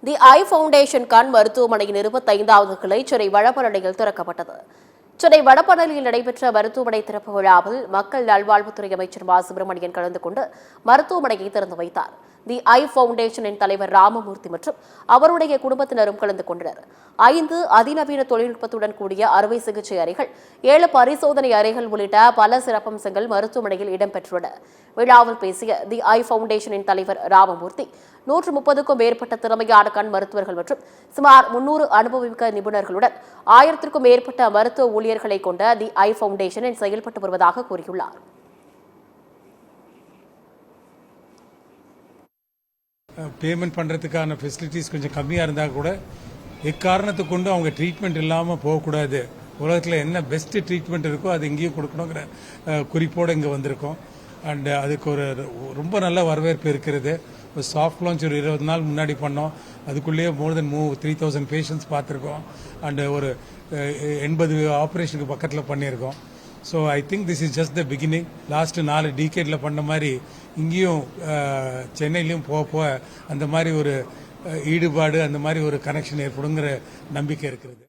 தி ஐ foundation கண் மருத்துவமனையின் 25வது கிளை சென்னை வடபழனியில் திறக்கப்பட்டது. சென்னை வடபழனியில் நடைபெற்ற மருத்துவமனை திறப்பு விழாவில் மக்கள் நல்வாழ்வுத்துறை அமைச்சர் மா சுப்பிரமணியன் கலந்து கொண்டு மருத்துவமனையை திறந்து வைத்தார். தி ஐ ஃபவுண்டேஷனின் தலைவர் ராமமூர்த்தி மற்றும் அவருடைய குடும்பத்தினரும் கலந்து கொண்டனர். 5 அதிநவீன தொழில்நுட்பத்துடன் கூடிய அறுவை சிகிச்சை அறைகள், 7 பரிசோதனை அறைகள் உள்ளிட்ட பல சிறப்பம்சங்கள் மருத்துவமனையில் இடம்பெற்றுள்ளன. விழாவில் பேசிய தி ஐ ஃபவுண்டேஷனின் தலைவர் ராமமூர்த்தி, 130க்கும் மேற்பட்ட திறமையான கண் மருத்துவர்கள் மற்றும் சுமார் 300 அனுபவமிக்க நிபுணர்களுடன் 1000க்கும் மேற்பட்ட மருத்துவ ஊழியர்களை கொண்ட தி ஐ ஃபவுண்டேஷனில் செயல்பட்டு வருவதாக கூறியுள்ளார். பேமெண்ட் பண்ணுறதுக்கான ஃபெசிலிட்டிஸ் கொஞ்சம் கம்மியாக இருந்தால் கூட எக்காரணத்தை கொண்டு அவங்க ட்ரீட்மெண்ட் இல்லாமல் போகக்கூடாது. உலகத்தில் என்ன பெஸ்ட்டு ட்ரீட்மெண்ட் இருக்கோ அது இங்கேயும் கொடுக்கணுங்கிற குறிப்போடு இங்கே வந்திருக்கோம். அண்ட் அதுக்கு ஒரு ரொம்ப நல்ல வரவேற்பு இருக்கிறது. ஒரு சாஃப்ட் லான்ச் ஒரு 20 நாள் முன்னாடி பண்ணோம். அதுக்குள்ளேயே மோர் தென் 3000 பேஷண்ட்ஸ் பார்த்துருக்கோம். அண்டு ஒரு 80 ஆப்ரேஷனுக்கு பக்கத்தில் பண்ணியிருக்கோம். So I think this is just the beginning. Last 4 டிகேட்ல பண்ண மாதிரி இங்கேயும் சென்னையிலையும் போக அந்த மாதிரி ஒரு ஈடுபாடு, அந்த மாதிரி ஒரு கனெக்ஷன் ஏற்படுங்கிற நம்பிக்கை இருக்கிறது.